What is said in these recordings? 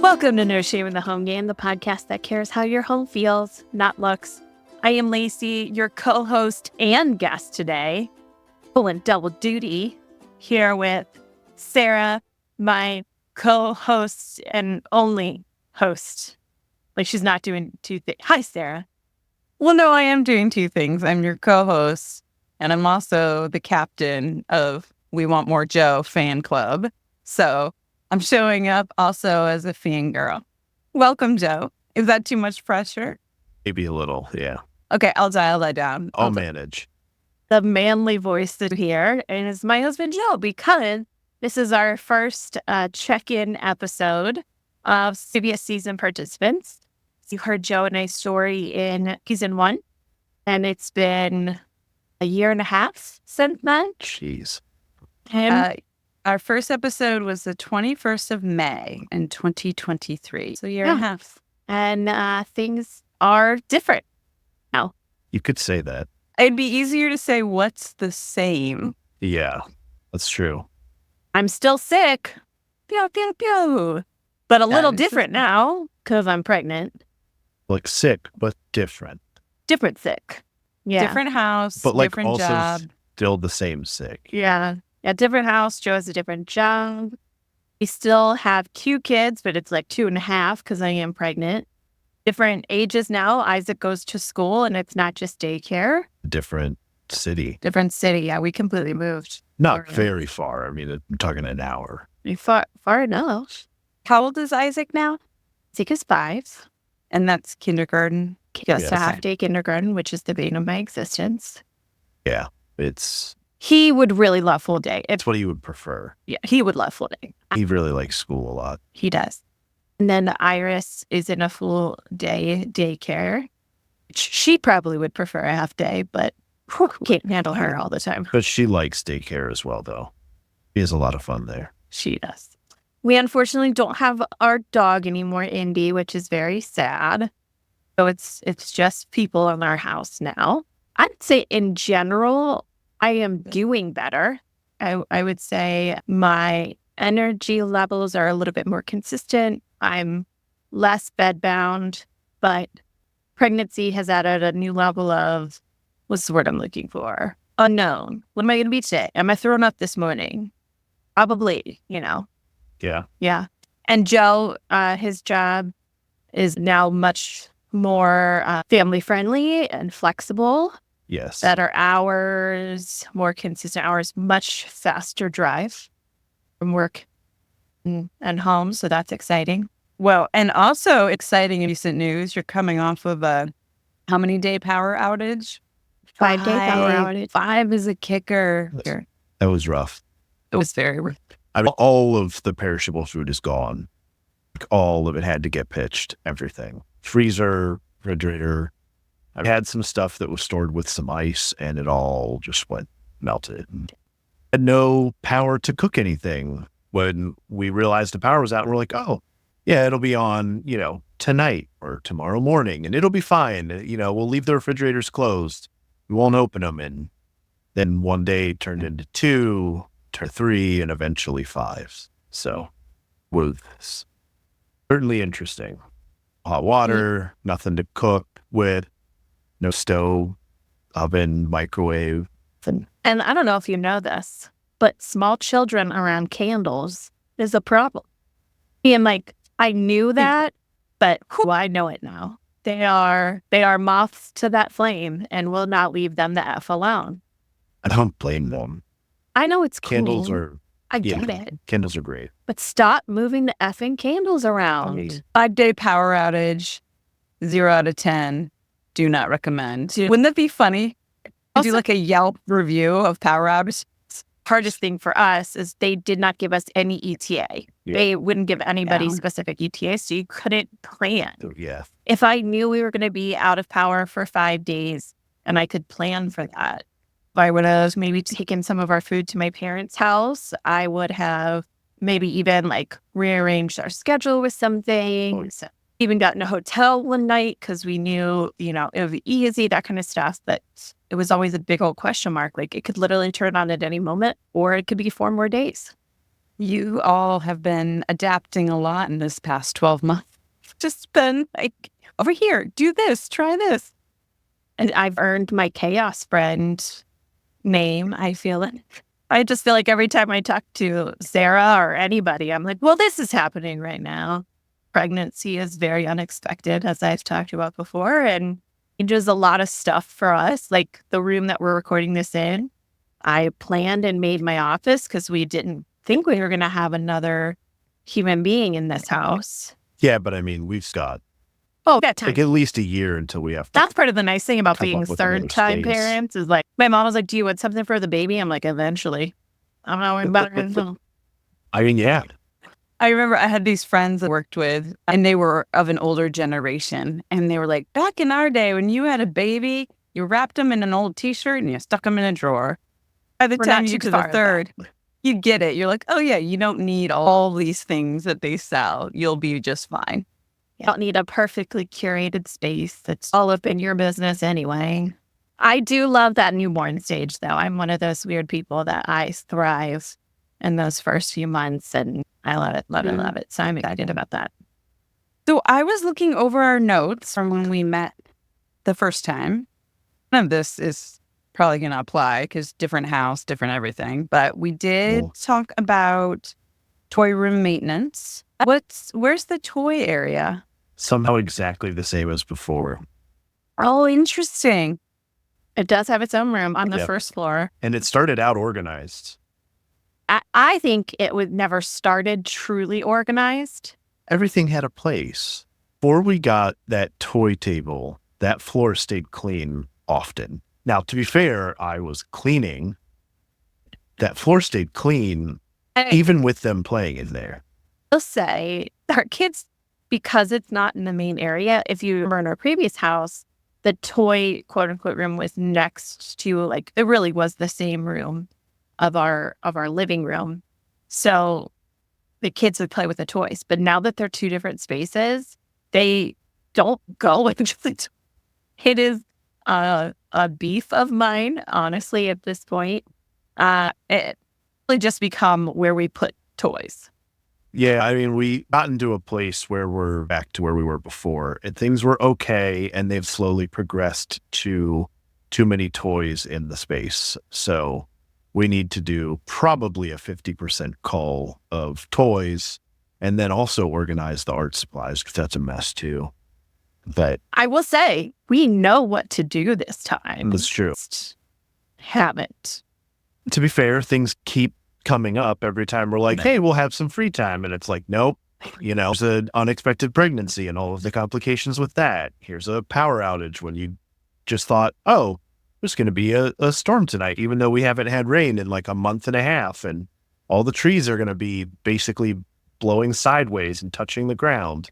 Welcome to No Shame in the Home Game, the podcast that cares how your home feels, not looks. I am Lacey, your co-host and guest today, pulling double duty here with Sara, my co-host and only host. Like, she's not doing two things. Hi, Sara. Well, no, I am doing two things. I'm your co-host, and I'm also the captain of We Want More Joe fan club. So I'm showing up also as a fangirl. Welcome, Joe. Is that too much pressure? Maybe a little, yeah. Okay, I'll dial that down. I'll manage. The manly voice here, and it's my husband, Joe, because this is our first check-in episode of previous season participants. You heard Joe and I's story in season 1, and it's been a year and a half since then. Jeez. Our first episode was the 21st of May in 2023. So a year and a half. And things are different now. You could say that. It'd be easier to say what's the same. Yeah, that's true. I'm still sick. Pew, pew, pew. But a little different now because I'm pregnant. Like sick, but different. Different sick. Yeah. Different house, But like different also job. still the same sick. Yeah. Yeah, different house. Joe has a different job. We still have 2 kids, but it's like 2.5 because I am pregnant. Different ages now. Isaac goes to school and it's not just daycare. Different city. Different city. Yeah, we completely moved. Not very far. I mean, I'm talking an hour. Far enough. How old is Isaac now? Isaac is 5. And that's kindergarten. Just Yes. a half-day kindergarten, which is the bane of my existence. Yeah, it's He would really love full day. what he would prefer. Yeah, he would love full day. He really likes school a lot. He does. And then Iris is in a full day daycare. She probably would prefer a half day, but can't handle her all the time. But she likes daycare as well, though. He has a lot of fun there. She does. We unfortunately don't have our dog anymore, Indy, which is very sad. So it's just people in our house now. I'd say in general, I am doing better. I would say my energy levels are a little bit more consistent. I'm less bedbound, but pregnancy has added a new level of, what's the word I'm looking for? Unknown. What am I going to be today? Am I throwing up this morning? Probably, Yeah. Yeah. And Joe, his job is now much more family friendly and flexible. Yes. Better hours, more consistent hours, much faster drive from work and home. So that's exciting. Well, and also exciting recent news. You're coming off of a how many day power outage? 5-day power outage. 5 is a kicker. That was rough. It was very rough. I mean, all of the perishable food is gone. Like, all of it had to get pitched, everything. Freezer, refrigerator. I had some stuff that was stored with some ice, and it all just went melted. Had no power to cook anything. When we realized the power was out, we're like, oh, yeah, it'll be on, tonight or tomorrow morning, and it'll be fine. We'll leave the refrigerators closed. We won't open them. And then one day it turned into 2, to 3, and eventually 5. So it was certainly interesting. Hot water, nothing to cook with, no stove, oven, microwave. And I don't know if you know this, but small children around candles is a problem. And I knew that, but I know it now. They are moths to that flame and will not leave them the F alone. I don't blame them. I know it's cool. Candles are, I get it. Candles are great. But stop moving the effing candles around. 5-day power outage, 0 out of 10. Do not recommend. Wouldn't that be funny? Also, Do like a Yelp review of power outage. Hardest thing for us is they did not give us any ETA. Yeah. They wouldn't give anybody specific ETA, so you couldn't plan. Yeah. If I knew we were going to be out of power for 5 days and I could plan for that, I would have maybe taken some of our food to my parents' house. I would have maybe even rearranged our schedule with some things. Even gotten a hotel one night because we knew, it would be easy, that kind of stuff. But it was always a big old question mark. It could literally turn on at any moment, or it could be 4 more days. You all have been adapting a lot in this past 12 months. Just been like, over here, do this, try this. And I've earned my chaos friend name, I feel it. I just feel like every time I talk to Sara or anybody, I'm like, well, this is happening right now. Pregnancy is very unexpected, as I've talked about before, and changes a lot of stuff for us. Like the room that we're recording this in, I planned and made my office because we didn't think we were going to have another human being in this house. Yeah, but I mean, we've got That time. like at least a year until we have to. That's part of the nice thing about come being up with another third-time space. parents is like, my mom was like, do you want something for the baby? I'm like, eventually. I'm not worried about it. I mean, yeah. I remember I had these friends I worked with, and they were of an older generation. And they were like, back in our day, when you had a baby, you wrapped them in an old T-shirt and you stuck them in a drawer. By the We're time not you too get to far the third, you get it. You're like, oh, yeah, you don't need all these things that they sell. You'll be just fine. You don't need a perfectly curated space that's all up in your business anyway. I do love that newborn stage, though. I'm one of those weird people that I thrive in those first few months, and I love it, love it, love it. So I'm excited about that. So I was looking over our notes from when we met the first time. None of this is probably going to apply because different house, different everything. But we did talk about toy room maintenance. Where's the toy area? Somehow exactly the same as before. Oh, interesting. It does have its own room on the Yep. first floor. And it started out organized. I think it was never started truly organized. Everything had a place. Before we got that toy table, that floor stayed clean often. Now, to be fair, I was cleaning. That floor stayed clean, even with them playing in there. I'll say our kids, because it's not in the main area, if you remember in our previous house, the toy quote unquote room was next to, like, it really was the same room of our living room. So the kids would play with the toys. But now that they're two different spaces, they don't go into the toy. It is a beef of mine, honestly, at this point. It really just become where we put toys. Yeah, I mean, we got into a place where we're back to where we were before, and things were okay, and they've slowly progressed to too many toys in the space. So we need to do probably a 50% cull of toys, and then also organize the art supplies, because that's a mess too. But I will say, we know what to do this time. that's true. Just haven't. To be fair, things keep coming up every time we're like, hey, we'll have some free time. And it's like, nope, there's an unexpected pregnancy and all of the complications with that. Here's a power outage when you just thought, oh, there's going to be a storm tonight, even though we haven't had rain in like a month and a half. And all the trees are going to be basically blowing sideways and touching the ground.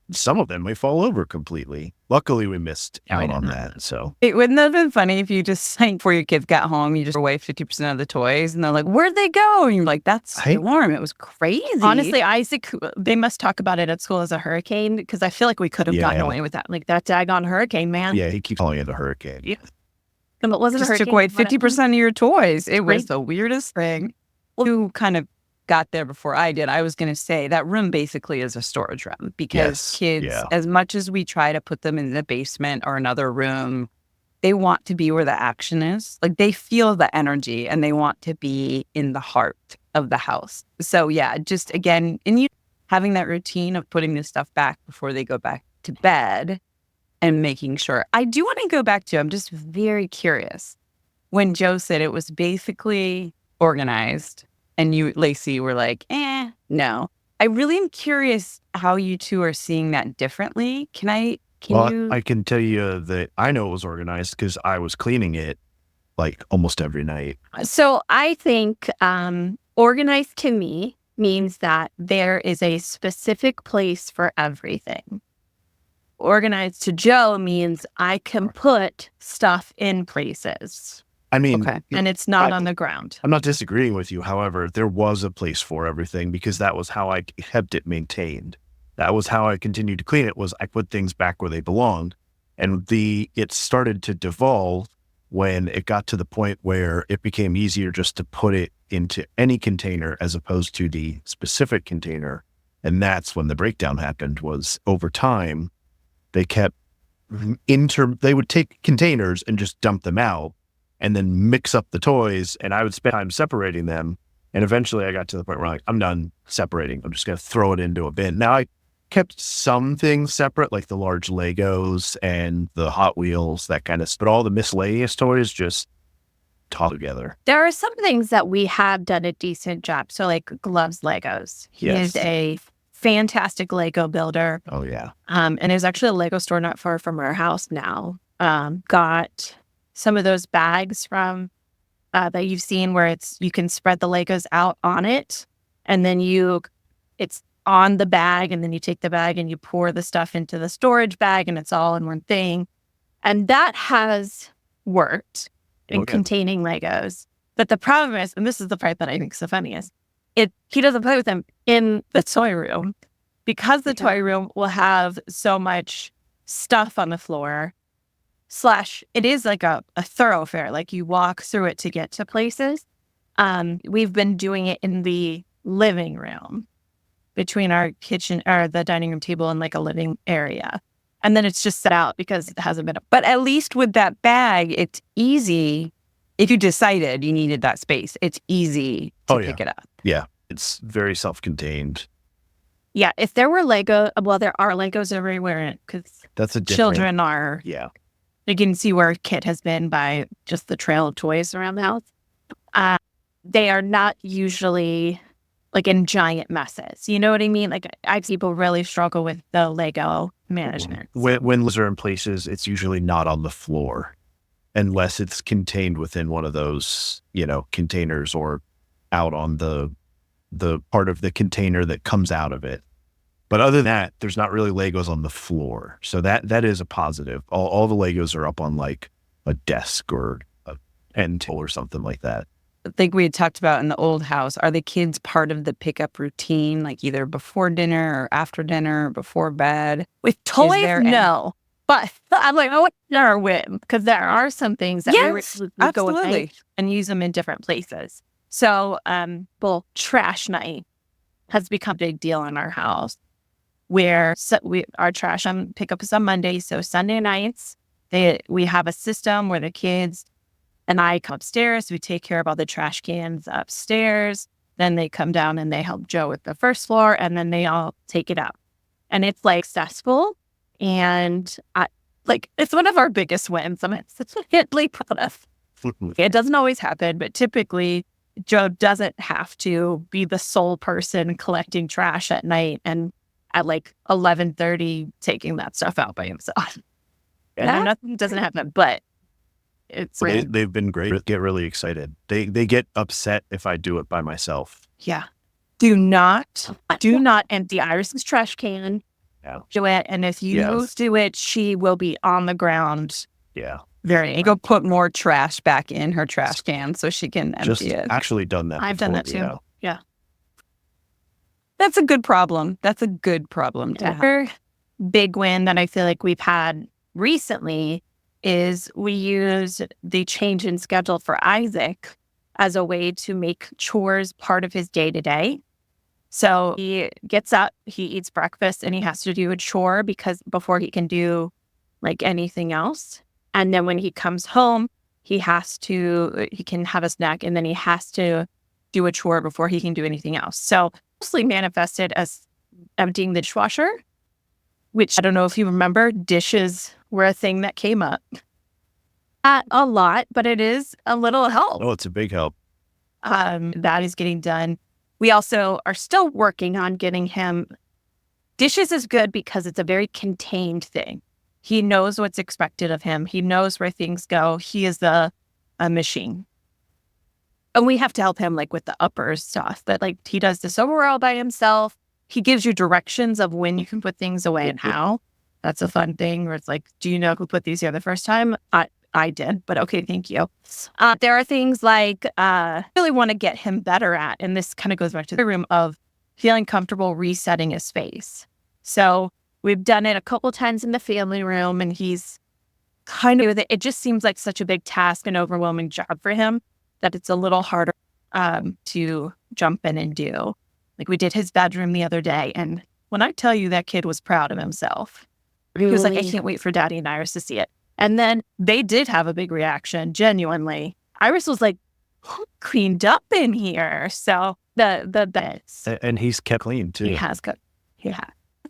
Some of them may fall over completely. Luckily, we missed out on that. So It wouldn't have been funny if you just, like, before your kids got home, you just threw away 50% of the toys, and they're like, where'd they go? And you're like, that's storm. It was crazy. Honestly, Isaac, they must talk about it at school as a hurricane, because I feel like we could have gotten away with that. Like, that daggone hurricane, man. yeah, he keeps calling it a hurricane. Yeah. And it wasn't just a hurricane. took away 50% of your toys. It was Right. the weirdest thing. Well, you kind of got there before I did. I was going to say that room basically is a storage room because kids, as much as we try to put them in the basement or another room, they want to be where the action is. Like, they feel the energy and they want to be in the heart of the house. So yeah, just again, and you having that routine of putting this stuff back before they go back to bed and making sure. I do want to go back to, I'm just very curious. When Joe said it was basically organized, and you, Lacey, were like, no. I really am curious how you two are seeing that differently. I can tell you that I know it was organized because I was cleaning it like almost every night. So I think organized to me means that there is a specific place for everything. Organized to Joe means I can put stuff in places. I mean, and it's not on the ground. I'm not disagreeing with you. However, there was a place for everything because that was how I kept it maintained. That was how I continued to clean it, was I put things back where they belonged. And it started to devolve when it got to the point where it became easier just to put it into any container as opposed to the specific container. And that's when the breakdown happened. Was over time, they kept they would take containers and just dump them out and then mix up the toys. And I would spend time separating them. And eventually I got to the point where I'm done separating. I'm just going to throw it into a bin. Now I kept some things separate, like the large Legos and the Hot Wheels, that kind of stuff. But all the miscellaneous toys just tossed together. There are some things that we have done a decent job. So like Gloves Legos. He Yes. is a fantastic Lego builder. Oh, yeah. And there's actually a Lego store not far from our house now. Got some of those bags from that you've seen where you can spread the Legos out on it, and then it's on the bag, and then you take the bag and you pour the stuff into the storage bag, and it's all in one thing. And that has worked in containing Legos. But the problem is, and this is the part that I think is the funniest, he doesn't play with them in the toy room, because the toy room will have so much stuff on the floor. / it is like a thoroughfare, like you walk through it to get to places. We've been doing it in the living room between our kitchen or the dining room table and like a living area. And then it's just set out because it hasn't been. But at least with that bag, it's easy. If you decided you needed that space, it's easy to pick it up. Yeah. It's very self-contained. Yeah. If there were there are Legos everywhere because That's a different... children are. Yeah. You can see where Kit has been by just the trail of toys around the house. They are not usually like in giant messes. You know what I mean? Like I see people really struggle with the Lego management. When Legos are in places, it's usually not on the floor unless it's contained within one of those, containers or out on the part of the container that comes out of it. But other than that, there's not really Legos on the floor. So that is a positive. All the Legos are up on like a desk or an end table or something like that. I think we had talked about in the old house, are the kids part of the pickup routine, like either before dinner or after dinner or before bed? With toys, no. But I'm like, I want to win, because there are some things that we go with and use them in different places. So, trash night has become a big deal in our house. Where our trash pickup is on Monday. So Sunday nights, we have a system where the kids and I come upstairs. We take care of all the trash cans upstairs. Then they come down and they help Joe with the first floor, and then they all take it up. And it's like successful. And it's one of our biggest wins. I'm really proud of. It doesn't always happen, but typically Joe doesn't have to be the sole person collecting trash at night and at like 11:30 taking that stuff out by himself. And nothing doesn't happen, but it's they've been great. They get really excited. They get upset if I do it by myself. Yeah. Do not empty Iris's trash can. Yeah. Do it, and if you do it, she will be on the ground. Yeah. Very angry. Go put more trash back in her trash can so she can empty it. Actually done that. I've done that too. Yeah. That's a good problem. That's a good problem to have. Another big win that I feel like we've had recently is we use the change in schedule for Isaac as a way to make chores part of his day-to-day. So he gets up, he eats breakfast, and he has to do a chore before he can do like anything else. And then when he comes home, he can have a snack, and then he has to do a chore before he can do anything else. So mostly manifested as emptying the dishwasher, which I don't know if you remember, dishes were a thing that came up. A lot, but it is a little help. Oh, it's a big help. That is getting done. We also are still working on getting him. Dishes is good because it's a very contained thing. He knows what's expected of him. He knows where things go. He is a machine. And we have to help him like with the upper stuff. But like he does this overall by himself. He gives you directions of when you can put things away and how. That's a fun thing where it's like, do you know who put these here the first time? I did, but okay, thank you. There are things like I really want to get him better at, and this kind of goes back to the room of feeling comfortable resetting his space. So we've done it a couple times in the family room, and he's kind of with it. It just seems like such a big task and overwhelming job for him that it's a little harder to jump in and do. Like we did his bedroom the other day, and when I tell you that kid was proud of himself, he was like, I can't wait for Daddy and Iris to see it. And then they did have a big reaction, genuinely. Iris was like, "Who cleaned up in here?" So the beds. And he's kept clean too. He has good. Yeah.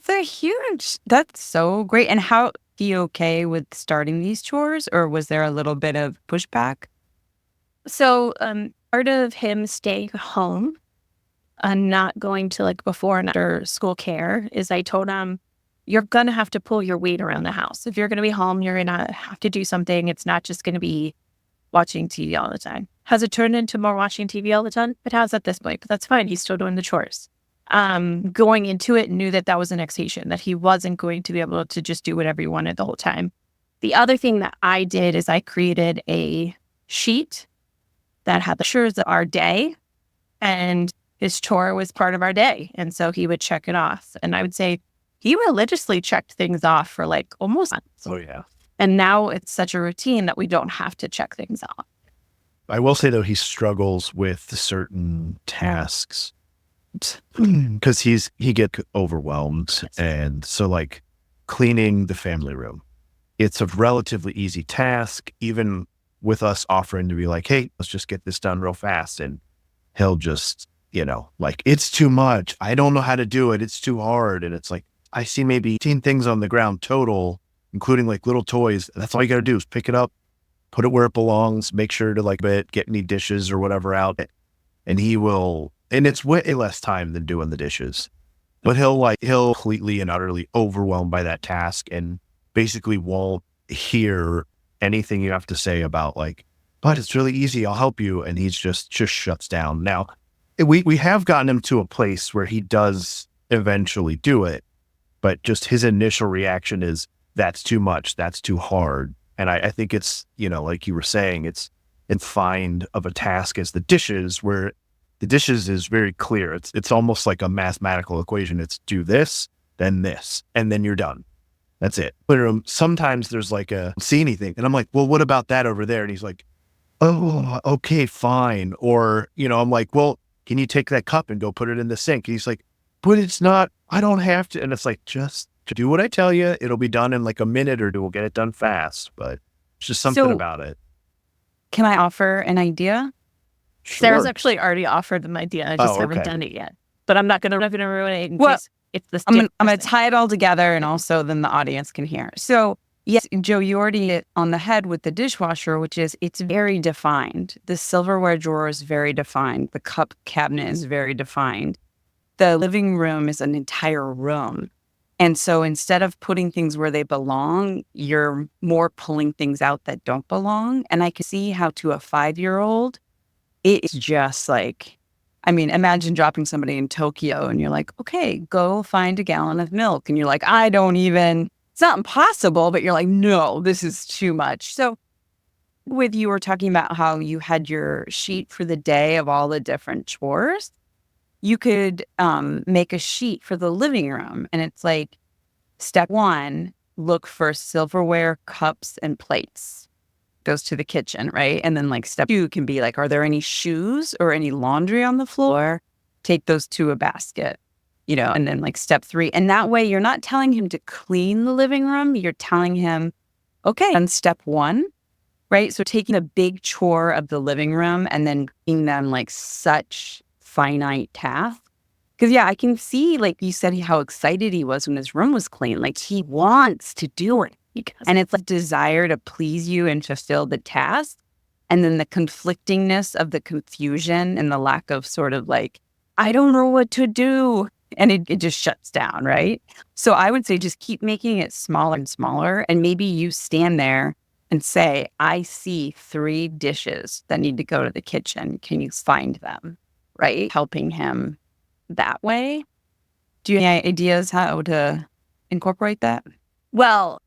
That's so great. And how, he okay with starting these chores, or was there a little bit of pushback? So part of him staying home and not going to like before and after school care is I told him, you're going to have to pull your weight around the house. If you're going to be home, you're going to have to do something. It's not just going to be watching TV all the time. Has it turned into more watching TV all the time? It has at this point, but that's fine. He's still doing the chores. Going into it, knew that that was an expectation, that he wasn't going to be able to just do whatever he wanted the whole time. The other thing that I did is I created a sheet that had the chores of our day, and his chore was part of our day. And so he would check it off. And I would say he religiously checked things off for like almost months. Oh, yeah. And now it's such a routine that we don't have to check things off. I will say, though, he struggles with certain tasks because he gets overwhelmed. Yes. And so like cleaning the family room, it's a relatively easy task, even with us offering to be like, hey, let's just get this done real fast. And he'll just, like, it's too much. I don't know how to do it. It's too hard. And it's like, I see maybe 18 things on the ground total, including like little toys. That's all you got to do is pick it up, put it where it belongs, make sure to like get any dishes or whatever out. And he will, and it's way less time than doing the dishes, but he'll completely and utterly overwhelmed by that task and basically won't hear anything you have to say about like, but it's really easy. I'll help you. And he's just shuts down. Now we have gotten him to a place where he does eventually do it, but just his initial reaction is, that's too much. That's too hard. And I think it's, like you were saying, it's defined of a task as the dishes, where the dishes is very clear. It's almost like a mathematical equation. It's do this, and then you're done. That's it. But sometimes there's like see anything. And I'm like, well, what about that over there? And he's like, oh, okay, fine. Or, I'm like, well, can you take that cup and go put it in the sink? And he's like, but it's not, I don't have to. And it's like, just do what I tell you. It'll be done in like a minute or two. We'll get it done fast. But it's just something about it. Can I offer an idea? Sure. Sarah's actually already offered an idea. I just haven't done it yet. But I'm not going to ruin it in case it's the I'm going to tie it all together, and also then the audience can hear. So yes, Joe, you already hit on the head with the dishwasher, which is, it's very defined. The silverware drawer is very defined. The cup cabinet is very defined. The living room is an entire room. And so instead of putting things where they belong, you're more pulling things out that don't belong. And I can see how to a 5-year-old, it's just like, imagine dropping somebody in Tokyo and you're like, okay, go find a gallon of milk. And you're like, it's not impossible, but you're like, no, this is too much. So you were talking about how you had your sheet for the day of all the different chores. You could make a sheet for the living room. And it's like, step 1, look for silverware, cups, and plates. Goes to the kitchen, right? And then like step 2 can be like, are there any shoes or any laundry on the floor? Take those to a basket, and then like step 3. And that way you're not telling him to clean the living room. You're telling him, okay, on step 1, right? So taking a big chore of the living room and then being them like such finite task. Because I can see, like you said, how excited he was when his room was clean. Like he wants to do it. And it's like desire to please you and fulfill the task. And then the conflictingness of the confusion and the lack of sort of like, I don't know what to do. And it just shuts down, right? So I would say just keep making it smaller and smaller. And maybe you stand there and say, I see 3 dishes that need to go to the kitchen. Can you find them? Right? Helping him that way. Do you have any ideas how to incorporate that? Well,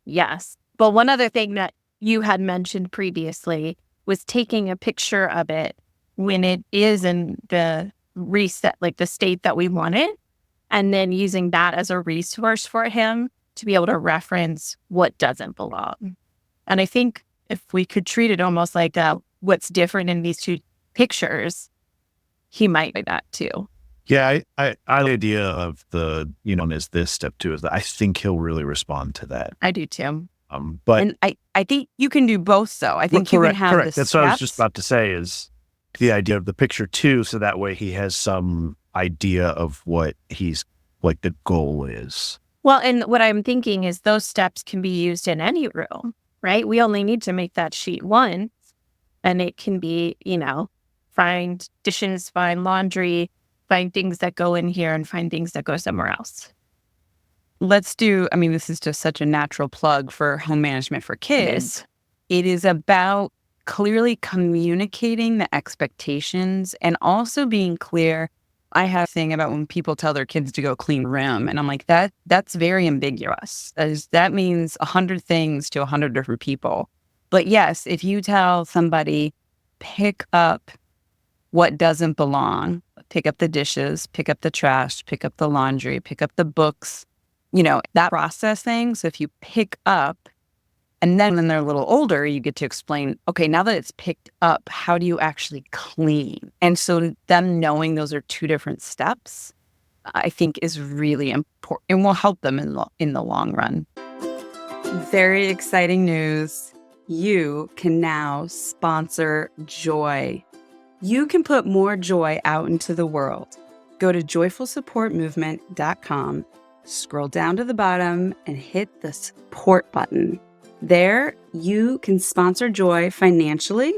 yes. But one other thing that you had mentioned previously was taking a picture of it when it is in the reset, like the state that we want it, and then using that as a resource for him to be able to reference what doesn't belong. And I think if we could treat it almost like what's different in these two pictures, he might like that too. Yeah, I the idea of the, is this step 2 is that I think he'll really respond to that. I do too. But And I think you can do both though. I think you can have correct. the That's what I was just steps. about to say is the idea of the picture 2, so that way he has some idea of what he's like the goal is. Well, and what I'm thinking is those steps can be used in any room, right? We only need to make that sheet once, and it can be, find dishes, find laundry, find things that go in here, and find things that go somewhere else. Let's do, this is just such a natural plug for home management for kids. It is about clearly communicating the expectations and also being clear. I have a thing about when people tell their kids to go clean room, and I'm like, that's very ambiguous. That means 100 things to 100 different people. But yes, if you tell somebody, pick up what doesn't belong, pick up the dishes, pick up the trash, pick up the laundry, pick up the books, that process thing. So if you pick up, and then when they're a little older, you get to explain, okay, now that it's picked up, how do you actually clean? And so them knowing those are 2 different steps, I think is really important and will help them in the long run. Very exciting news. You can now sponsor joy. You can put more joy out into the world. Go to joyfulsupportmovement.com, scroll down to the bottom, and hit the support button. There, you can sponsor joy financially,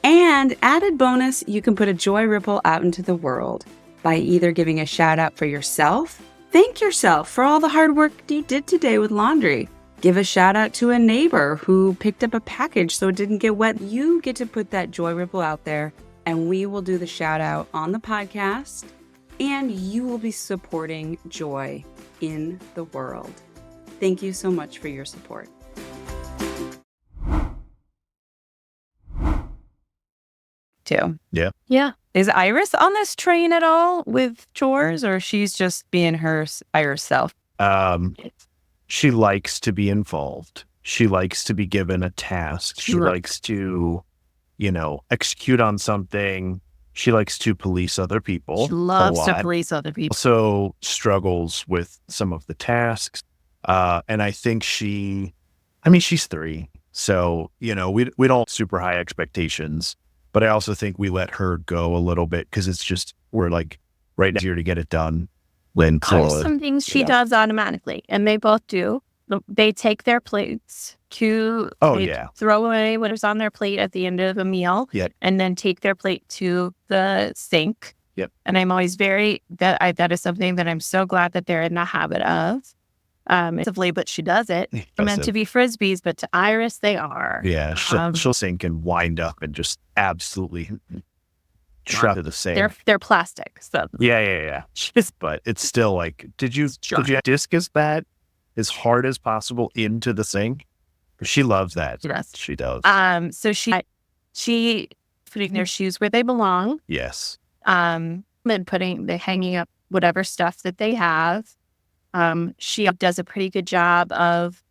and added bonus, you can put a joy ripple out into the world by either giving a shout out for yourself, thank yourself for all the hard work you did today with laundry, give a shout out to a neighbor who picked up a package so it didn't get wet. You get to put that joy ripple out there, and we will do the shout out on the podcast, and you will be supporting joy in the world. Thank you so much for your support. Too. Yeah. Is Iris on this train at all with chores, or she's just being her Iris self? She likes to be involved. She likes to be given a task. She likes to, execute on something. She likes to police other people. She loves to police other people. Also struggles with some of the tasks. And I think she's 3. So, we don't super high expectations. But I also think we let her go a little bit because it's just, we're like right easier to get it done. There's some things she does automatically, and they both do. They take their plates to throw away whatever's on their plate at the end of a meal, and then take their plate to the sink. And I'm always that is something that I'm so glad that they're in the habit of. But she does it. They're meant to be frisbees, but to Iris, they are. Yeah, she'll sink and wind up and just absolutely trap to the sink. They're plastic. So yeah. But it's still like, did you discus that as hard as possible into the sink? She loves that. She does. So she putting their shoes where they belong. Yes. And hanging up whatever stuff that they have. She does a pretty good job of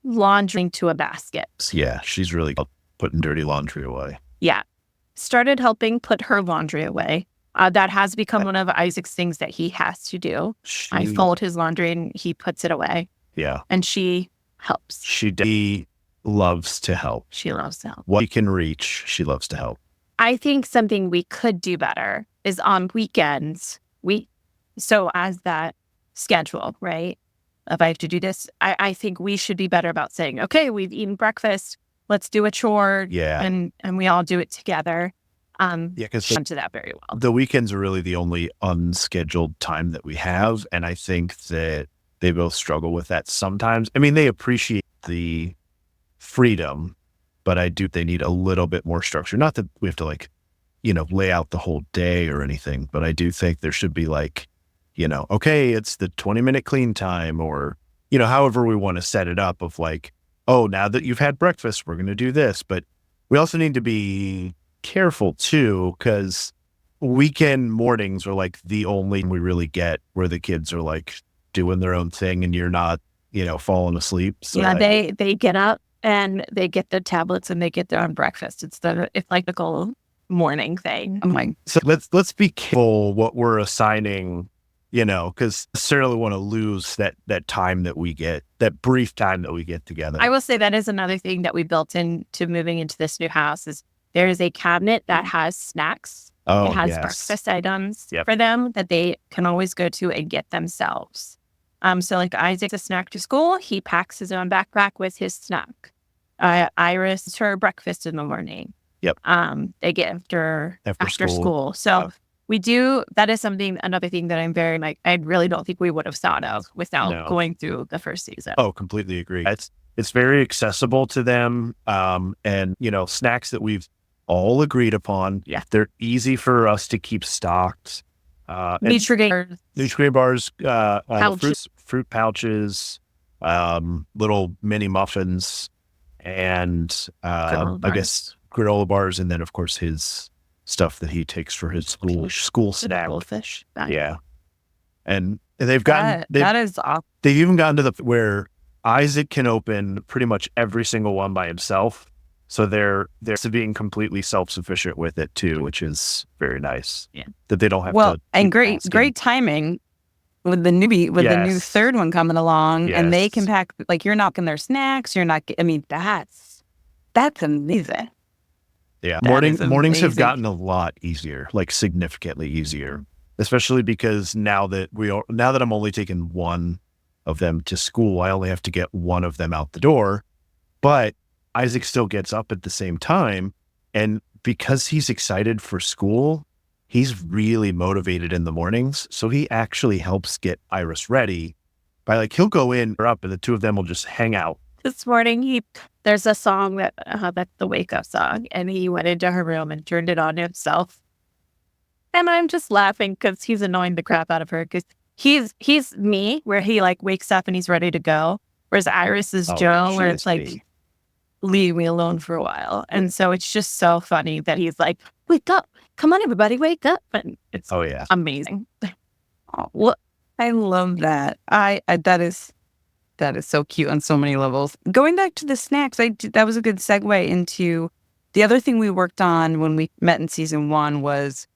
laundering to a basket. Yeah, she's really putting dirty laundry away. Yeah. Started helping put her laundry away. That has become one of Isaac's things that he has to do. I fold his laundry and he puts it away. Yeah. And she helps. She loves to help. She loves to help. What he can reach, she loves to help. I think something we could do better is on weekends. So as that schedule, right? If I have to do this, I think we should be better about saying, okay, we've eaten breakfast, let's do a chore. Yeah. And we all do it together. Because to that very well. The weekends are really the only unscheduled time that we have. And I think that they both struggle with that sometimes. They appreciate the freedom, but they need a little bit more structure. Not that we have to lay out the whole day or anything, but I do think there should be okay, it's the 20-minute clean time, or, however we want to set it up of now that you've had breakfast, we're going to do this. But we also need to be careful too, because weekend mornings are the only we really get where the kids are doing their own thing and you're not, falling asleep. So they get up and they get their tablets and they get their own breakfast. It's like the whole morning thing. I'm like, So let's be careful what we're assigning, because necessarily want to lose that time that we get, that brief time that we get together. I will say that is another thing that we built into moving into this new house is there is a cabinet that has snacks. Oh, it has yes. breakfast items Yep. for them that they can always go to and get themselves. So like Isaac's a snack to school. He packs his own backpack with his snack. Iris, her breakfast in the morning. Yep. They get after school. So Yep. we do, that is another thing that I'm very I really don't think we would have thought of without going through the first season. Oh, completely agree. It's very accessible to them. And snacks that we've all agreed upon. Yeah. They're easy for us to keep stocked. Nutri-Grain bars, pouches. fruit pouches, little mini muffins, and I guess granola bars, and then of course his stuff that he takes for his school snack. Goldfish. Yeah, and they've gotten that is awesome. They've even gotten to the where Isaac can open pretty much every single one by himself. So they're being completely self-sufficient with it too, which is very nice. Yeah. That they don't have to. Well, and keep great timing with the new third one coming along, and they can pack, like, you're not getting their snacks. You're not. I mean, that's amazing. Yeah, That mornings have amazing. gotten a lot easier, like significantly easier, especially because now that I'm only taking one of them to school, I only have to get one of them out the door, but Isaac still gets up at the same time, and because he's excited for school, he's really motivated in the mornings. So he actually helps get Iris ready by he'll go in or up, and the two of them will just hang out. This morning, there's a song that's the wake up song, and he went into her room and turned it on himself. And I'm just laughing because he's annoying the crap out of her because he's me, where he wakes up and he's ready to go, whereas Iris is Joe, where it's leave me alone for a while. And so it's just so funny that he's like, wake up, come on everybody, wake up. And it's amazing. Well, I love that. That is so cute on so many levels. Going back to the snacks, that was a good segue into the other thing we worked on when we met in season 1 was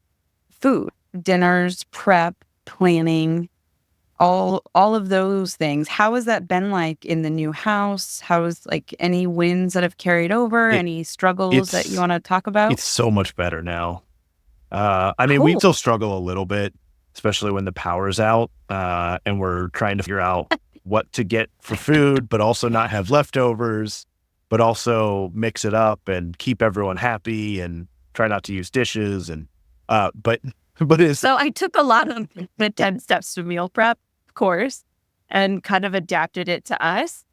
food, dinners, prep, planning, all of those things. How has that been like in the new house? How is any wins that have carried over? Any struggles that you want to talk about? It's so much better now. I mean, we still struggle a little bit, especially when the power's out, and we're trying to figure out what to get for food, but also not have leftovers, but also mix it up and keep everyone happy and try not to use dishes. And but it's so I took a lot of the 10 steps to meal prep course and kind of adapted it to us.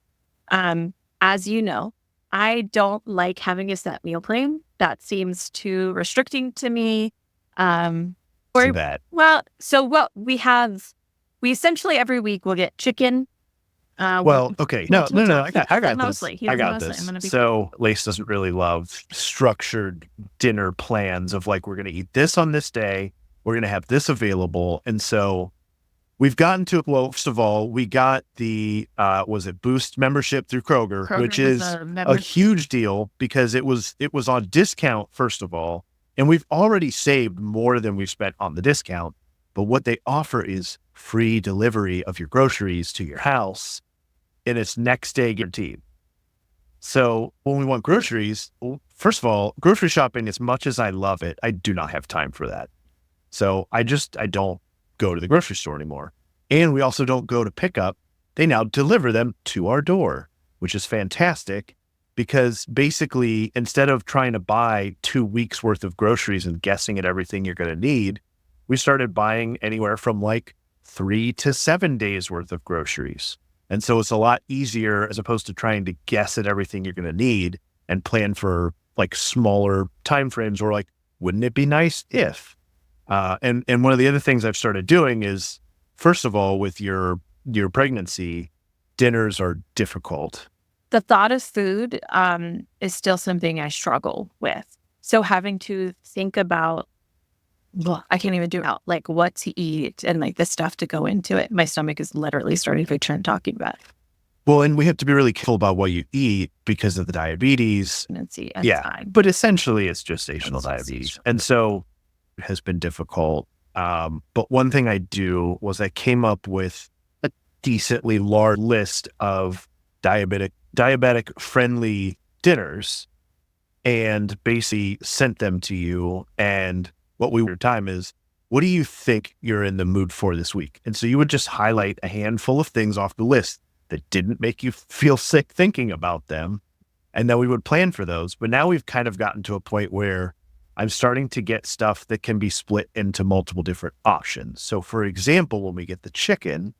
As you know, I don't like having a set meal plan. That seems too restricting to me. that. Well, so what we essentially every week we'll get chicken. Okay. No. I got mostly. this. I got this. So Lace doesn't really love structured dinner plans of we're going to eat this on this day. We're going to have this available. And so we've gotten to, first of all, we got the, was it Boost membership through Kroger, which is a huge deal because it was on discount, first of all. And we've already saved more than we've spent on the discount. But what they offer is free delivery of your groceries to your house, and it's next day guaranteed. So when we want groceries, first of all, grocery shopping, as much as I love it, I do not have time for that. So I don't go to the grocery store anymore. And we also don't go to pick up. They now deliver them to our door, which is fantastic because basically instead of trying to buy 2 weeks worth of groceries and guessing at everything you're going to need, we started buying anywhere from 3 to 7 days worth of groceries. And so it's a lot easier as opposed to trying to guess at everything you're going to need and plan for smaller timeframes or wouldn't it be nice if? And one of the other things I've started doing is, first of all, with your pregnancy, dinners are difficult. The thought of food is still something I struggle with. So having to think about, I can't even do it, what to eat and the stuff to go into it. My stomach is literally starting to turn talking about it. Well, and we have to be really careful about what you eat because of the diabetes. Pregnancy, Yeah. fine. But essentially it's gestational It's diabetes. gestational. And so it has been difficult. But one thing I do was I came up with a decently large list of diabetic friendly dinners and basically sent them to you. And what we were time is, what do you think you're in the mood for this week? And so you would just highlight a handful of things off the list that didn't make you feel sick thinking about them. And then we would plan for those. But now we've kind of gotten to a point where I'm starting to get stuff that can be split into multiple different options. So for example, when we get the chicken,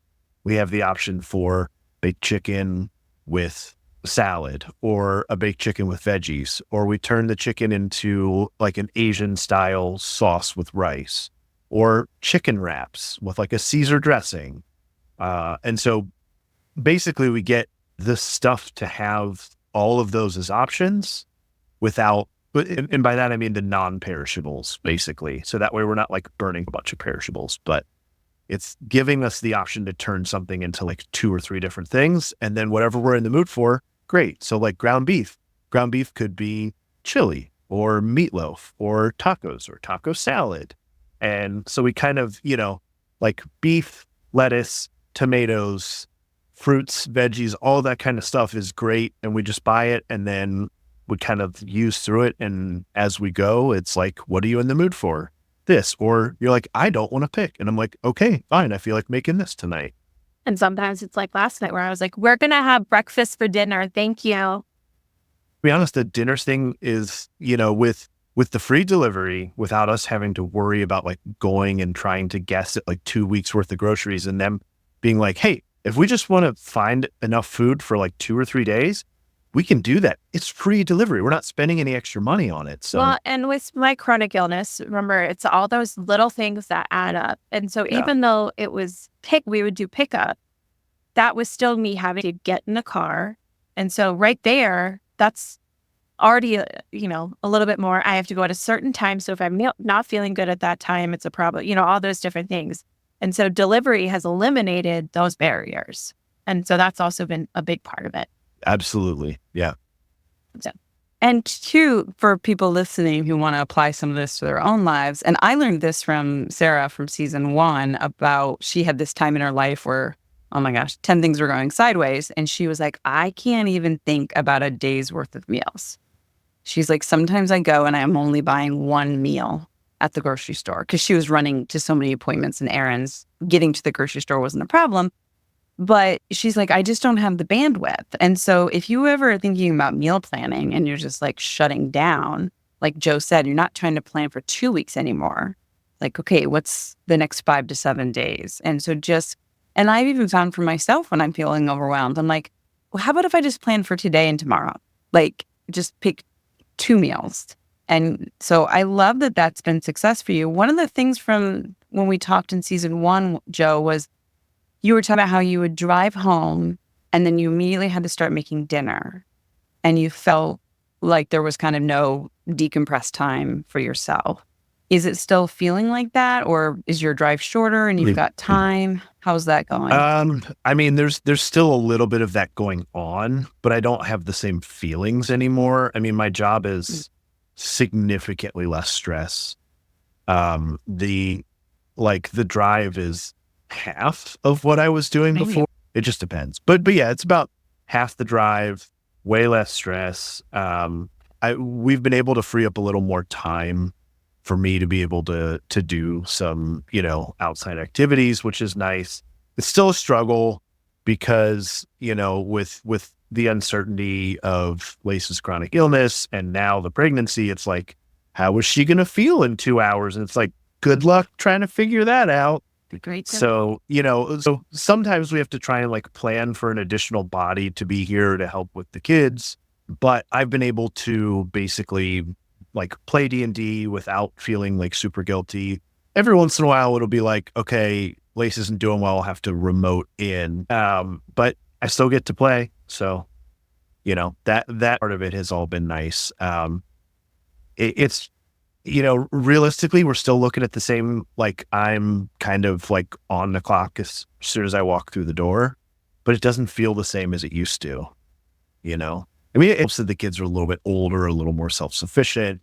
we have the option for baked chicken with salad or a baked chicken with veggies, or we turn the chicken into like an Asian style sauce with rice, or chicken wraps with like a Caesar dressing. And so basically we get the stuff to have all of those as options without, and by that I mean the non-perishables, basically. So that way we're not like burning a bunch of perishables, but it's giving us the option to turn something into like 2 or 3 different things. And then whatever we're in the mood for, great. So like ground beef could be chili or meatloaf or tacos or taco salad. And so we kind of, like beef, lettuce, tomatoes, fruits, veggies, all that kind of stuff is great. And we just buy it and then we kind of use through it. And as we go, it's like, what are you in the mood for? This. Or you're like, I don't want to pick. And I'm like, okay, fine. I feel like making this tonight. And sometimes it's like last night where I was like, we're going to have breakfast for dinner. Thank you. To be honest, the dinner thing is, with the free delivery, without us having to worry about like going and trying to guess at like 2 weeks worth of groceries and them being like, hey, if we just want to find enough food for like 2 or 3 days, we can do that. It's free delivery. We're not spending any extra money on it. So, well, and with my chronic illness, remember, it's all those little things that add up. And so even though it was we would do pickup, that was still me having to get in the car. And so right there, that's already, a little bit more. I have to go at a certain time. So if I'm not feeling good at that time, it's a problem, all those different things. And so delivery has eliminated those barriers. And so that's also been a big part of it. Absolutely. Yeah. So, and two, for people listening who want to apply some of this to their own lives, and I learned this from Sara from season 1 about she had this time in her life where, oh my gosh, 10 things were going sideways. And she was like, I can't even think about a day's worth of meals. She's like, sometimes I go and I'm only buying one meal at the grocery store because she was running to so many appointments and errands. Getting to the grocery store wasn't a problem. But she's like, I just don't have the bandwidth. And so if you ever are thinking about meal planning and you're just like shutting down, like Joe said, you're not trying to plan for 2 weeks anymore. Like, okay, what's the next 5 to 7 days? And so and I've even found for myself when I'm feeling overwhelmed, I'm like, well, how about if I just plan for today and tomorrow? Like, just pick 2 meals. And so I love that that's been success for you. One of the things from when we talked in season 1, Joe, was you were talking about how you would drive home and then you immediately had to start making dinner. And you felt like there was kind of no decompressed time for yourself. Is it still feeling like that, or is your drive shorter and you've got time? How's that going? I mean, there's still a little bit of that going on, but I don't have the same feelings anymore. I mean, my job is significantly less stress. The drive is half of what I was doing before. It just depends. But yeah, it's about half the drive, way less stress. We've been able to free up a little more time for me to be able to do some, outside activities, which is nice. It's still a struggle because, with the uncertainty of Lacey's chronic illness and now the pregnancy, it's like, how is she going to feel in 2 hours? And it's like, good luck trying to figure that out. Great. So, so sometimes we have to try and like plan for an additional body to be here to help with the kids. But I've been able to basically like play D&D without feeling like super guilty. Every once in a while, it'll be like, okay, Lace isn't doing well. I'll have to remote in. But I still get to play. So, that part of it has all been nice. It's, realistically, we're still looking at the same, like I'm kind of like on the clock as soon as I walk through the door. but it doesn't feel the same as it used to, you know? I mean, it helps that the kids are a little bit older, a little more self-sufficient,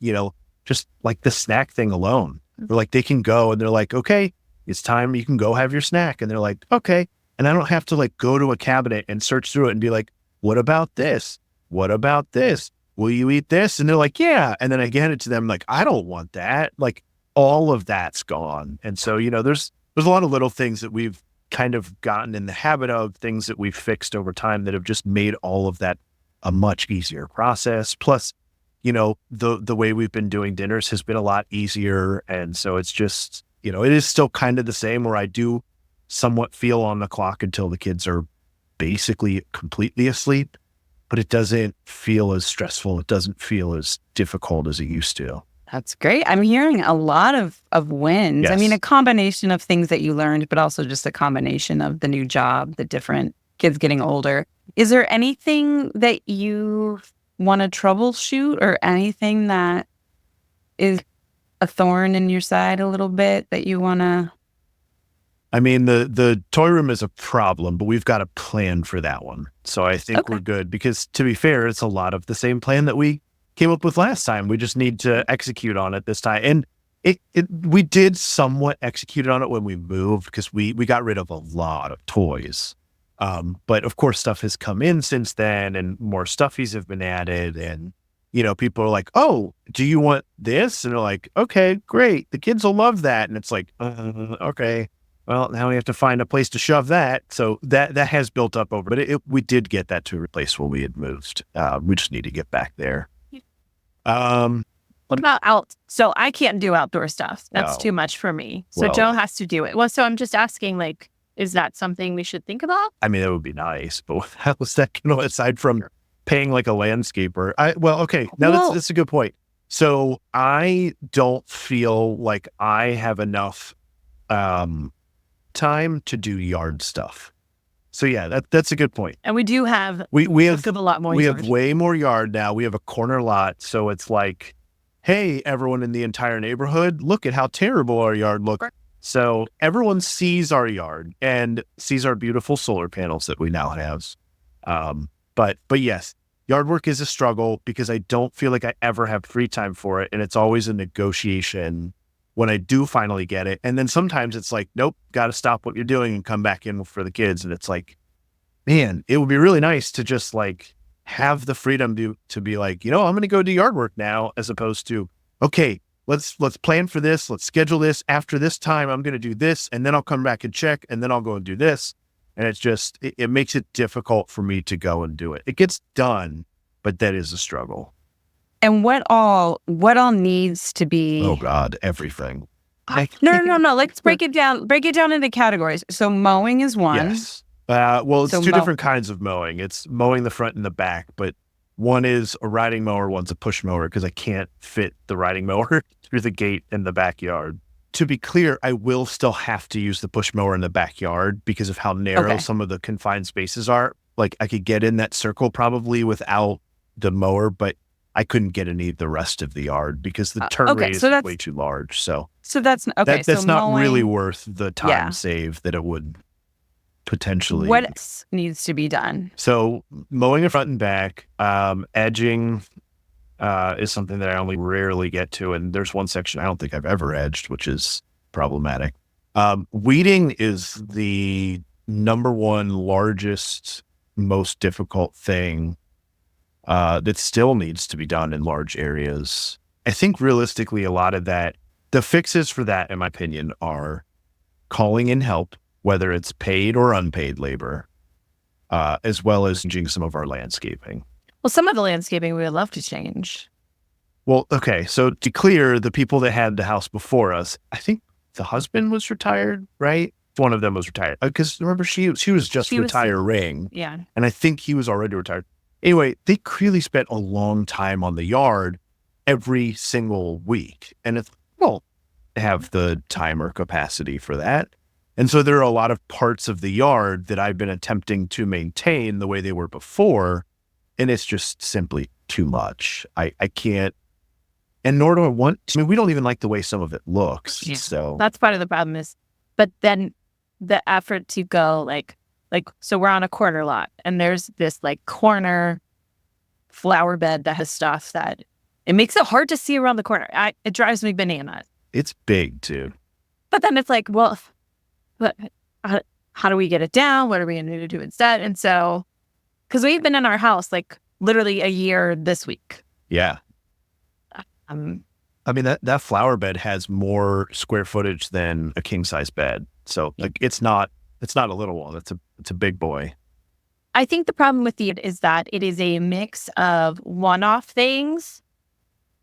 just like the snack thing alone. Where like they can go and they're like, okay, it's time, you can go have your snack. And they're like, okay. And I don't have to like go to a cabinet and search through it and be like, what about this? What about this? Will you eat this? And they're like, yeah. And then I get it to them like, I don't want that. Like all of that's gone. And so, there's a lot of little things that we've kind of gotten in the habit of, things that we've fixed over time that have just made all of that a much easier process. Plus, the way we've been doing dinners has been a lot easier. And so it's just, it is still kind of the same where I do somewhat feel on the clock until the kids are basically completely asleep, but it doesn't feel as stressful. It doesn't feel as difficult as it used to. That's great. I'm hearing a lot of wins. Yes. I mean, a combination of things that you learned, but also just a combination of the new job, the different kids getting older. Is there anything that you want to troubleshoot or anything that is a thorn in your side a little bit that you want to? I mean, the toy room is a problem, but we've got a plan for that one. So I think we're good because, to be fair, it's a lot of the same plan that we came up with last time. We just need to execute on it this time. And we did somewhat execute on it when we moved because we got rid of a lot of toys. But of course, stuff has come in since then and more stuffies have been added. And, people are like, oh, do you want this? And they're like, okay, great. The kids will love that. And it's like, okay, well, now we have to find a place to shove that. So that has built up over, but we did get that to replace when we had moved. We just need to get back there. What about so I can't do outdoor stuff. That's No. too much for me. So Well- Joe has to do it. Well, so I'm just asking, like, is that something we should think about? I mean, that would be nice, but what the hell is that, aside from paying like a landscaper? Okay, now that's a good point. So I don't feel like I have enough time to do yard stuff. So yeah, that's a good point. And we do have We have a lot more. we yard. have way more yard now. We have a corner lot, so it's like, hey, everyone in the entire neighborhood, look at how terrible our yard looks. Right. So everyone sees our yard and sees our beautiful solar panels that we now have. But yes, yard work is a struggle because I don't feel like I ever have free time for it, and it's always a negotiation when I do finally get it. And then sometimes it's like, nope, got to stop what you're doing and come back in for the kids. And it's like, man, it would be really nice to just like have the freedom to be like, I'm going to go do yard work now, as opposed to, okay, let's plan for this. Let's schedule this. After this time, I'm going to do this, and then I'll come back and check, and then I'll go and do this. And it's just, it makes it difficult for me to go and do it. It gets done, but that is a struggle. And what all needs to be? Oh God, everything. No. Let's break it down. Break it down into categories. So mowing is one. Yes. Well, it's So two different kinds of mowing. It's mowing the front and the back, but one is a riding mower, one's a push mower, because I can't fit the riding mower through the gate in the backyard. To be clear, I will still have to use the push mower in the backyard because of how narrow some of the confined spaces are. Like I could get in that circle probably without the mower, but I couldn't get any of the rest of the yard because the turn radius is way too large. So that's okay. That's so not mowing, really worth the time save that it would potentially. What else needs to be done? So mowing the front and back, edging is something that I only rarely get to. And there's one section I don't think I've ever edged, which is problematic. Weeding is the number one largest, most difficult thing that still needs to be done in large areas. I think realistically, a lot of that, the fixes for that, in my opinion, are calling in help, whether it's paid or unpaid labor, as well as changing some of our landscaping. Well, some of the landscaping we would love to change. Well, okay. So to clear, the people that had the house before us, I think the husband was retired, right? One of them was retired. Because remember, she was just retiring. Yeah. And I think he was already retired. Anyway, they clearly spent a long time on the yard every single week. And it's, they have the time or capacity for that. And so there are a lot of parts of the yard that I've been attempting to maintain the way they were before. And it's just simply too much. I can't, and nor do I want to. I mean, we don't even like the way some of it looks. Yeah. So That's part of the problem but then the effort to go like Like, so we're on a corner lot and there's this like corner flower bed that has stuff that it makes it hard to see around the corner. It drives me bananas. It's big too. But then it's like, well, but how do we get it down? What are we going to do instead? And so, because we've been in our house like literally a year this week. Yeah. I mean, that flower bed has more square footage than a king size bed. So like, it's not a little one. It's a big boy. I think the problem with it is that it is a mix of one-off things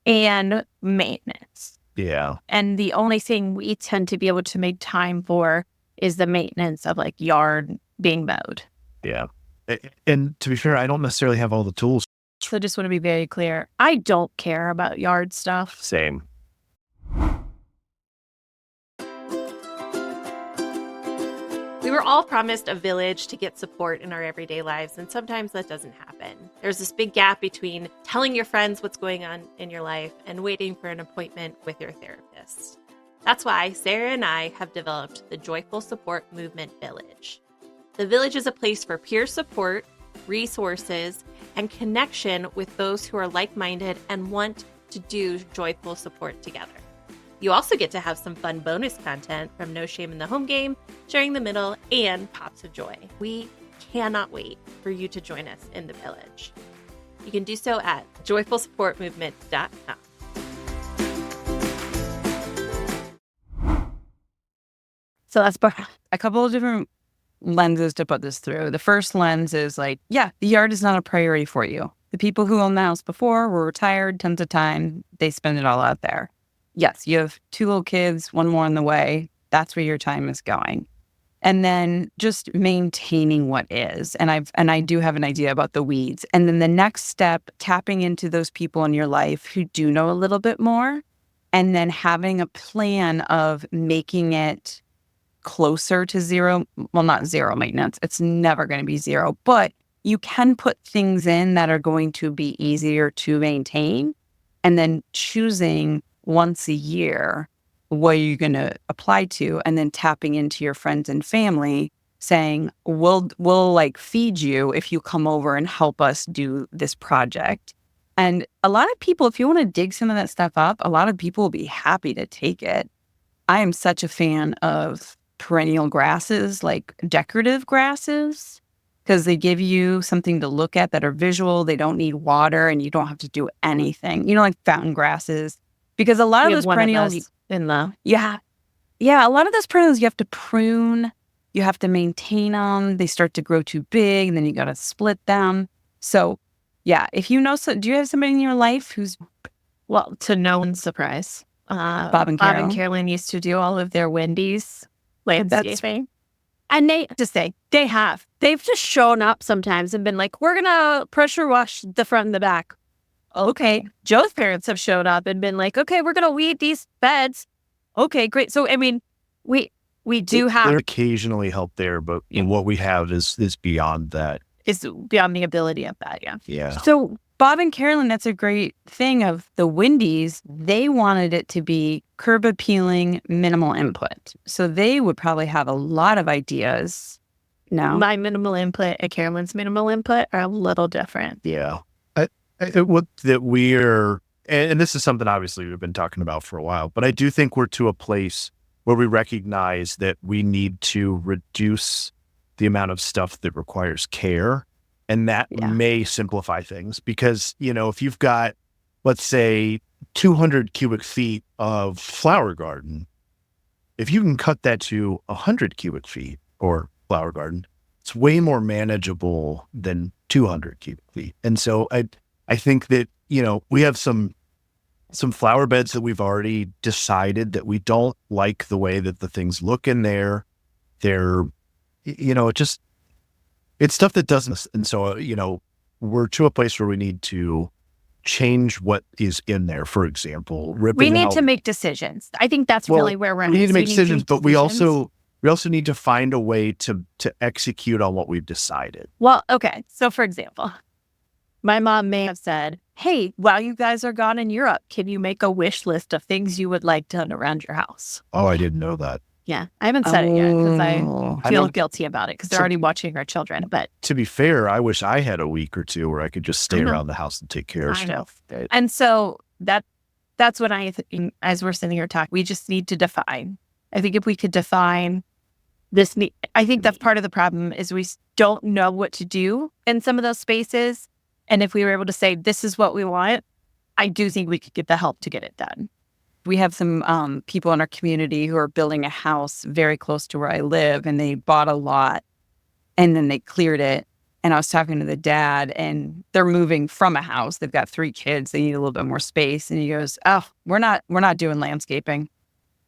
and maintenance. Yeah. And the only thing we tend to be able to make time for is the maintenance of like yard being mowed. Yeah. And to be fair, I don't necessarily have all the tools. So I just want to be very clear. I don't care about yard stuff. Same. We were all promised a village to get support in our everyday lives, and sometimes that doesn't happen. There's this big gap between telling your friends what's going on in your life and waiting for an appointment with your therapist. That's why Sara and I have developed the Joyful Support Movement Village. The Village is a place for peer support, resources, and connection with those who are like-minded and want to do joyful support together. You also get to have some fun bonus content from No Shame in the Home Game, Sharing the Middle, and Pops of Joy. We cannot wait for you to join us in the Village. You can do so at joyfulsupportmovement.com. So that's A couple of different lenses to put this through. The first lens is like, yeah, the yard is not a priority for you. The people who owned the house before were retired tons of time. They spend it all out there. Yes, you have 2 little kids, 1 more on the way. That's where your time is going. And then just maintaining what is. And I do have an idea about the weeds. And then the next step, tapping into those people in your life who do know a little bit more, and then having a plan of making it closer to zero. Well, not zero maintenance. It's never going to be zero, but you can put things in that are going to be easier to maintain, and then choosing once a year what you're going to apply to, and then tapping into your friends and family saying, we'll like feed you if you come over and help us do this project. And a lot of people, if you want to dig some of that stuff up, a lot of people will be happy to take it. I am such a fan of perennial grasses, like decorative grasses, because they give you something to look at that are visual. They don't need water and you don't have to do anything. You know, like fountain grasses. Because a lot of those perennials in the yeah, a lot of those perennials you have to prune, you have to maintain them. They start to grow too big, and then you got to split them. So, yeah, if you know, do you have somebody in your life who's to no one's surprise, Bob and Carolyn used to do all of their Wendy's landscaping, and they've just shown up sometimes and been like, "We're gonna pressure wash the front and the back." Okay. Joe's parents have showed up and been like, okay, we're going to weed these beds. Okay, great. So, I mean, we do have... There occasionally help there, but what we have is beyond that. Is beyond the ability of that, yeah. Yeah. So, Bob and Carolyn, that's a great thing of the Wendy's. They wanted it to be curb appealing, minimal input. So, they would probably have a lot of ideas. No. My minimal input and Carolyn's minimal input are a little different. Yeah. What that we're, and this is something obviously we've been talking about for a while, but I do think we're to a place where we recognize that we need to reduce the amount of stuff that requires care. And that may simplify things because, if you've got, let's say, 200 cubic feet of flower garden, if you can cut that to 100 cubic feet or flower garden, it's way more manageable than 200 cubic feet. And so I think that, we have some flower beds that we've already decided that we don't like the way that the things look in there. They're, it's stuff that doesn't. And so, we're to a place where we need to change what is in there. For example, we need to make decisions. I think that's really where we're at. We need to make decisions, but we also need to find a way to execute on what we've decided. Well, okay. So for example, my mom may have said, hey, while you guys are gone in Europe, can you make a wish list of things you would like done around your house? Oh, I didn't know that. Yeah, I haven't said it yet because I I feel know- guilty about it because they're already watching our children. But To be fair, I wish I had a week or two where I could just stay I know. around the house and take care of I know. stuff. and so that's what I think. As we're sitting here talking, we just need to define. I think if we could define this, I think that's part of the problem is we don't know what to do in some of those spaces. And if we were able to say this is what we want, I do think we could get the help to get it done. We have some people in our community who are building a house very close to where I live, and they bought a lot and then they cleared it. And I was talking to the dad, and they're moving from a house. They've got 3 kids. They need a little bit more space. And he goes, "Oh, we're not doing landscaping."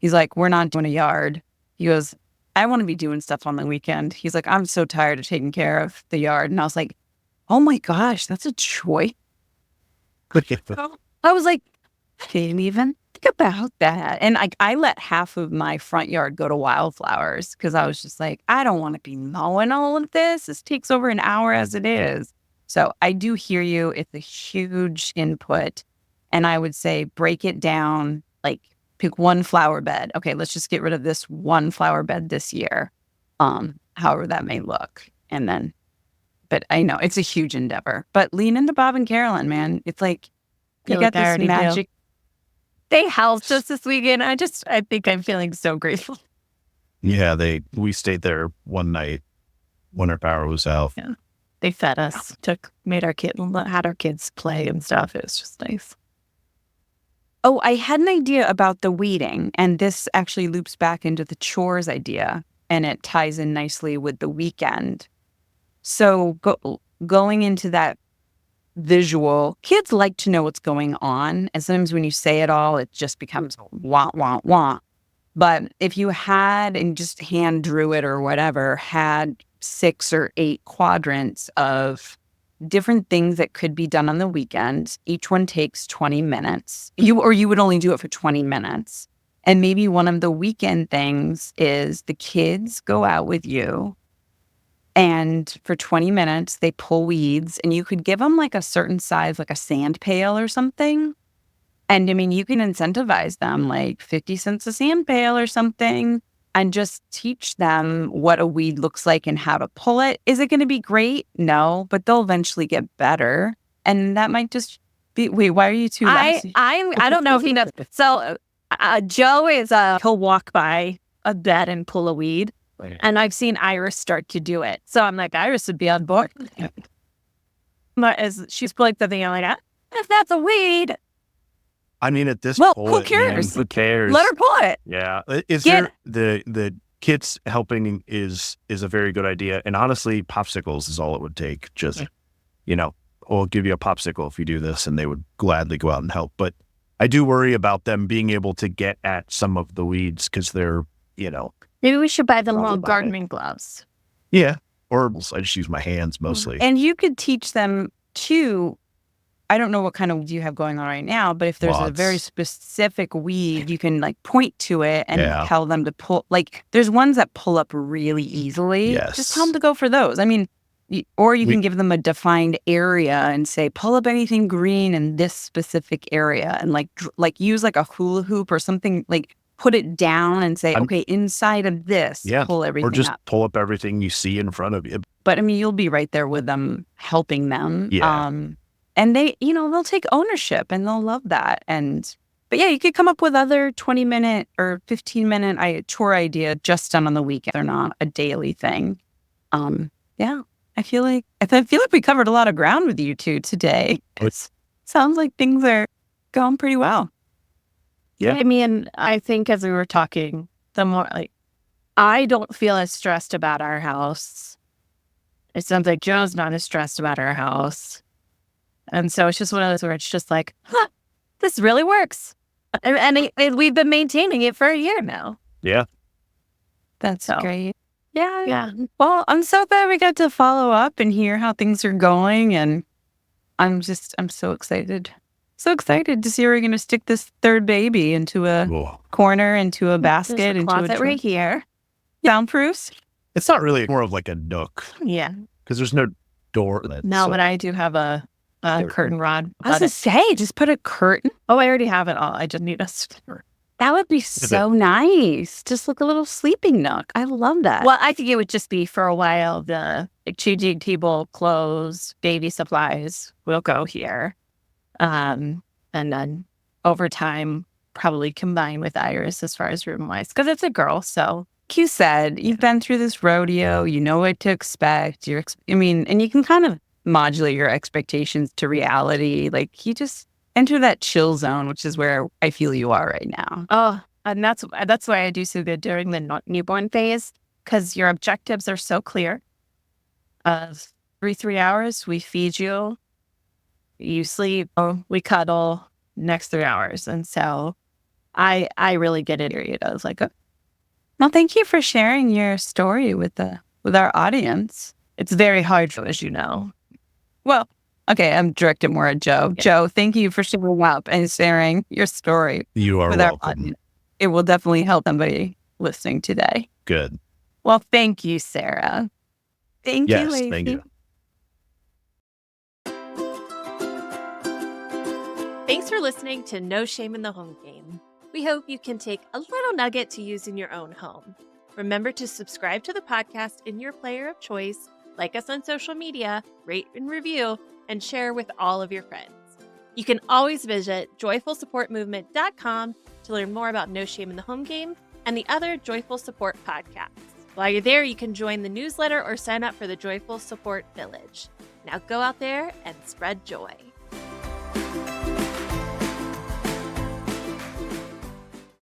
He's like, "We're not doing a yard." He goes, "I want to be doing stuff on the weekend." He's like, "I'm so tired of taking care of the yard." And I was like, "Oh my gosh, that's a choice." I was like, I didn't even think about that. And I let half of my front yard go to wildflowers because I was just like, I don't want to be mowing all of this. This takes over an hour as it is. So I do hear you. It's a huge input. And I would say break it down, like pick one flower bed. Okay, let's just get rid of this one flower bed this year, however that may look. And then, but I know it's a huge endeavor. But lean into Bob and Carolyn, man. It's like, you Feel got like I this already do. magic. They helped us this weekend. I think I'm feeling so grateful. Yeah, we stayed there one night when our power was out. Yeah. They fed us, had our kids play and stuff. It was just nice. Oh, I had an idea about the weeding, and this actually loops back into the chores idea, and it ties in nicely with the weekend. So going into that visual, kids like to know what's going on, and sometimes when you say it all, it just becomes wah, wah, wah. But if you had, and just hand drew it or whatever, had 6 or 8 quadrants of different things that could be done on the weekend, each one takes 20 minutes. You would only do it for 20 minutes. And maybe one of the weekend things is the kids go out with you, and for 20 minutes, they pull weeds, and you could give them like a certain size, like a sand pail or something. And I mean, you can incentivize them like 50 cents a sand pail or something, and just teach them what a weed looks like and how to pull it. Is it going to be great? No, but they'll eventually get better. And that might just be, wait, why are you two laughing? I don't know if he knows. So Joe he'll walk by a bed and pull a weed. And I've seen Iris start to do it. So I'm like, Iris would be on board. But as she's pulling something, I'm like, if that's a weed. I mean, at this Well, point, who cares? man, who cares? Let her pull it. Yeah. The kids helping is a very good idea. And honestly, popsicles is all it would take. Just, we'll give you a popsicle if you do this, and they would gladly go out and help. But I do worry about them being able to get at some of the weeds because they're, Maybe we should buy them Probably little buy gardening gloves. yeah. Or I just use my hands mostly. And you could teach them too. I don't know what kind of weed you have going on right now, but if there's a very Lots. specific weed, you can like point to it and Yeah. tell them to pull. Like there's ones that pull up really easily. Yes. Just tell them to go for those. I mean, or you can give them a defined area and say, pull up anything green in this specific area, and like use like a hula hoop or something, like put it down and say, okay, inside of this, pull everything Or just up. pull up everything you see in front of you. But I mean, you'll be right there with them, helping them. Yeah. And they, they'll take ownership and they'll love that. But yeah, you could come up with other 20-minute or 15-minute chore idea just done on the weekend. They're not a daily thing. Yeah, I feel like we covered a lot of ground with you two today. It sounds like things are going pretty well. Yeah. I mean, I think as we were talking, the more I don't feel as stressed about our house. It sounds like Joe's not as stressed about our house. And so it's just one of those where it's just like, this really works. And we've been maintaining it for a year now. Yeah. That's great. Yeah. Yeah. Well, I'm so glad we got to follow up and hear how things are going. And I'm so excited. So excited to see where we're going to stick this third baby into a corner, into a basket, There's a into a closet right here. Soundproofs. It's not really more of like a nook Yeah. because there's no door. No, but I do have a curtain rod. I was going to say, just put a curtain. Oh, I already have it all. I just need a That would be so nice. Just like a little sleeping nook. I love that. Well, I think it would just be for a while. The changing table, clothes, baby supplies will go here. And then over time, probably combine with Iris as far as room wise, because it's a girl. So, like you said, you've been through this rodeo, you know what to expect. And you can kind of modulate your expectations to reality. Like you just enter that chill zone, which is where I feel you are right now. oh, and that's why I do so good during the newborn phase, because your objectives are so clear. Of 3 hours, we feed you, you sleep, we cuddle, next 3 hours. And so I really get it. I was like, well, thank you for sharing your story with our audience. It's very hard, as you know. Well, okay, I'm directed more at Joe. Yeah. Joe, thank you for showing up and sharing your story. You are welcome. It will definitely help somebody listening today. Good. Well, thank you, Sara. Thank you, Lacey. Thank you. Thanks for listening to No Shame in the Home Game. We hope you can take a little nugget to use in your own home. Remember to subscribe to the podcast in your player of choice, like us on social media, rate and review, and share with all of your friends. You can always visit joyfulsupportmovement.com to learn more about No Shame in the Home Game and the other Joyful Support podcasts. While you're there, you can join the newsletter or sign up for the Joyful Support Village. Now go out there and spread joy.